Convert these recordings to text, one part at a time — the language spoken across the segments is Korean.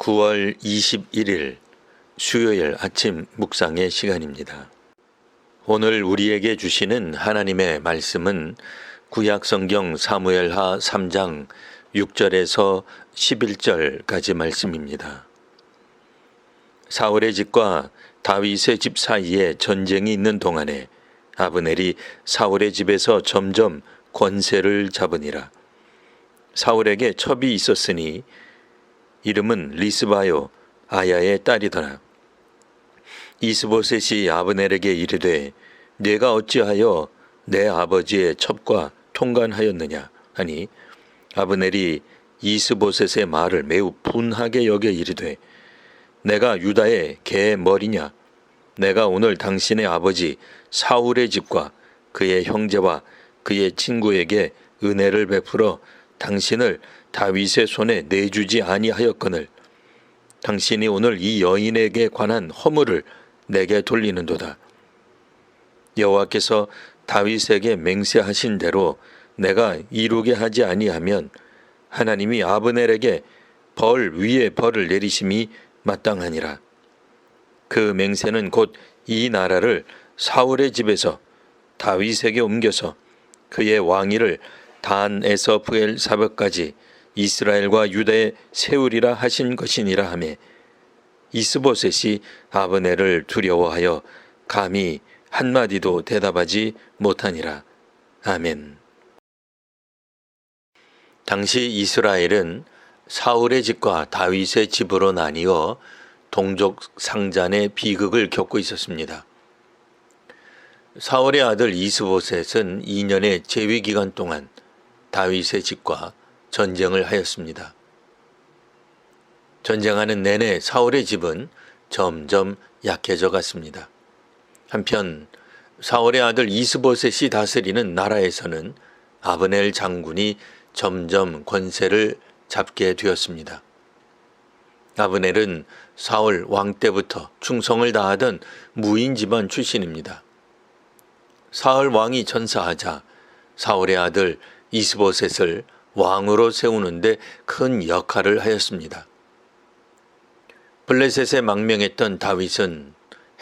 9월 21일 수요일 아침 묵상의 시간입니다. 오늘 우리에게 주시는 하나님의 말씀은 구약성경 사무엘하 3장 6절에서 11절까지 말씀입니다. 사울의 집과 다윗의 집 사이에 전쟁이 있는 동안에 아브넬이 사울의 집에서 점점 권세를 잡으니라. 사울에게 첩이 있었으니 이름은 리스바요 아야의 딸이더라. 이스보셋이 아브넬에게 이르되 네가 어찌하여 내 아버지의 첩과 통관하였느냐 하니 아브넬이 이스보셋의 말을 매우 분하게 여겨 이르되 내가 유다의 개 머리냐? 내가 오늘 당신의 아버지 사울의 집과 그의 형제와 그의 친구에게 은혜를 베풀어 당신을 다윗의 손에 내주지 아니하였거늘 당신이 오늘 이 여인에게 관한 허물을 내게 돌리는도다. 여호와께서 다윗에게 맹세하신 대로 내가 이루게 하지 아니하면 하나님이 아브넬에게 벌 위에 벌을 내리심이 마땅하니라. 그 맹세는 곧 이 나라를 사울의 집에서 다윗에게 옮겨서 그의 왕위를 단에서 브엘사벽까지 이스라엘과 유다에 세우리라 하신 것이니라 하매 이스보셋이 아브넬을 두려워하여 감히 한마디도 대답하지 못하니라. 아멘. 당시 이스라엘은 사울의 집과 다윗의 집으로 나뉘어 동족 상잔의 비극을 겪고 있었습니다. 사울의 아들 이스보셋은 2년의 재위 기간 동안 다윗의 집과 전쟁을 하였습니다. 전쟁하는 내내 사울의 집은 점점 약해져 갔습니다. 한편 사울의 아들 이스보셋이 다스리는 나라에서는 아브넬 장군이 점점 권세를 잡게 되었습니다. 아브넬은 사울 왕 때부터 충성을 다하던 무인 집안 출신입니다. 사울 왕이 전사하자 사울의 아들 이스보셋을 왕으로 세우는데 큰 역할을 하였습니다. 블레셋에 망명했던 다윗은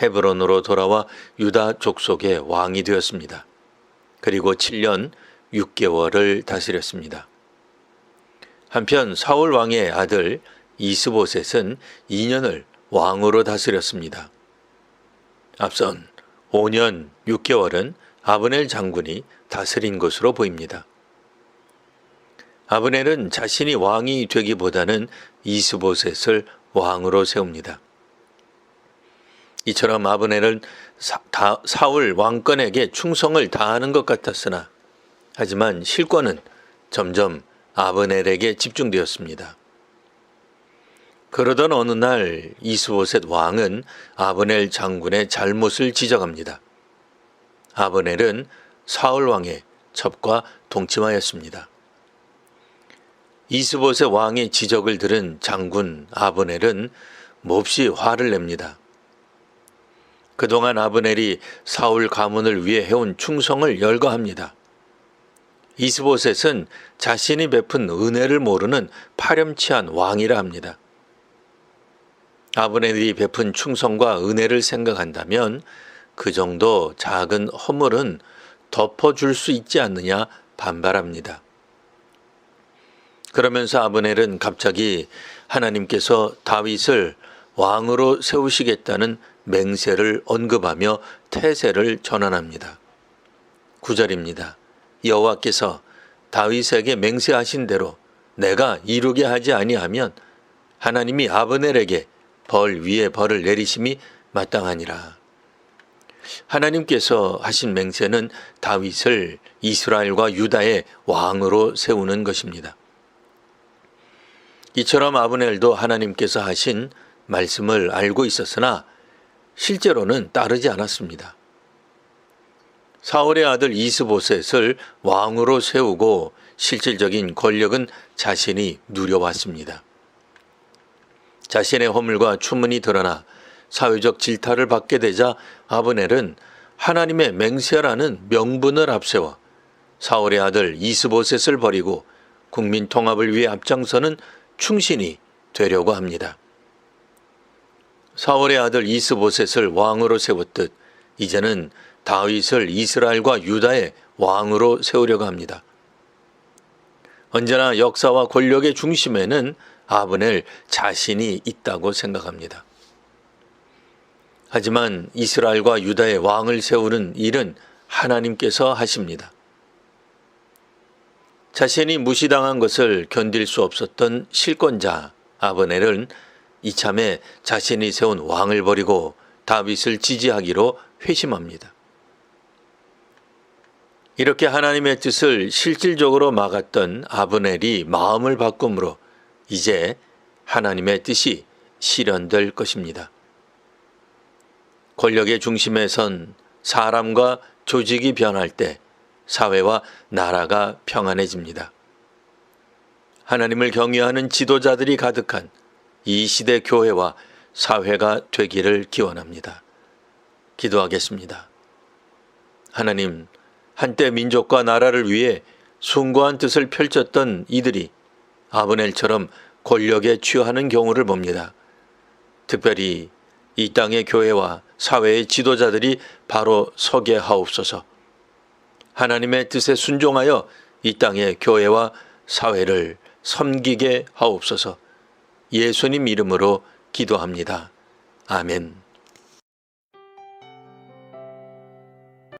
헤브론으로 돌아와 유다 족속의 왕이 되었습니다. 그리고 7년 6개월을 다스렸습니다. 한편 사울 왕의 아들 이스보셋은 2년을 왕으로 다스렸습니다. 앞선 5년 6개월은 아브넬 장군이 다스린 것으로 보입니다. 아브넬은 자신이 왕이 되기보다는 이스보셋을 왕으로 세웁니다. 이처럼 아브넬은 사울 왕권에게 충성을 다하는 것 같았으나 하지만 실권은 점점 아브넬에게 집중되었습니다. 그러던 어느 날 이스보셋 왕은 아브넬 장군의 잘못을 지적합니다. 아브넬은 사울 왕의 첩과 동침하였습니다. 이스보셋 왕의 지적을 들은 장군 아브넬은 몹시 화를 냅니다. 그동안 아브넬이 사울 가문을 위해 해온 충성을 열거합니다. 이스보셋은 자신이 베푼 은혜를 모르는 파렴치한 왕이라 합니다. 아브넬이 베푼 충성과 은혜를 생각한다면 그 정도 작은 허물은 덮어줄 수 있지 않느냐 반발합니다. 그러면서 아브넬은 갑자기 하나님께서 다윗을 왕으로 세우시겠다는 맹세를 언급하며 태세를 전환합니다. 9절입니다. 여호와께서 다윗에게 맹세하신 대로 내가 이루게 하지 아니하면 하나님이 아브넬에게 벌 위에 벌을 내리심이 마땅하니라. 하나님께서 하신 맹세는 다윗을 이스라엘과 유다의 왕으로 세우는 것입니다. 이처럼 아브넬도 하나님께서 하신 말씀을 알고 있었으나 실제로는 따르지 않았습니다. 사울의 아들 이스보셋을 왕으로 세우고 실질적인 권력은 자신이 누려왔습니다. 자신의 허물과 추문이 드러나 사회적 질타를 받게 되자 아브넬은 하나님의 맹세라는 명분을 앞세워 사울의 아들 이스보셋을 버리고 국민 통합을 위해 앞장서는 충신이 되려고 합니다. 사울의 아들 이스보셋을 왕으로 세웠듯 이제는 다윗을 이스라엘과 유다의 왕으로 세우려고 합니다. 언제나 역사와 권력의 중심에는 아브넬 자신이 있다고 생각합니다. 하지만 이스라엘과 유다의 왕을 세우는 일은 하나님께서 하십니다. 자신이 무시당한 것을 견딜 수 없었던 실권자 아브넬은 이참에 자신이 세운 왕을 버리고 다윗을 지지하기로 회심합니다. 이렇게 하나님의 뜻을 실질적으로 막았던 아브넬이 마음을 바꿈으로 이제 하나님의 뜻이 실현될 것입니다. 권력의 중심에 선 사람과 조직이 변할 때 사회와 나라가 평안해집니다. 하나님을 경외하는 지도자들이 가득한 이 시대 교회와 사회가 되기를 기원합니다. 기도하겠습니다. 하나님, 한때 민족과 나라를 위해 숭고한 뜻을 펼쳤던 이들이 아브넬처럼 권력에 취하는 경우를 봅니다. 특별히 이 땅의 교회와 사회의 지도자들이 바로 서게 하옵소서. 하나님의 뜻에 순종하여 이 땅의 교회와 사회를 섬기게 하옵소서. 예수님 이름으로 기도합니다. 아멘.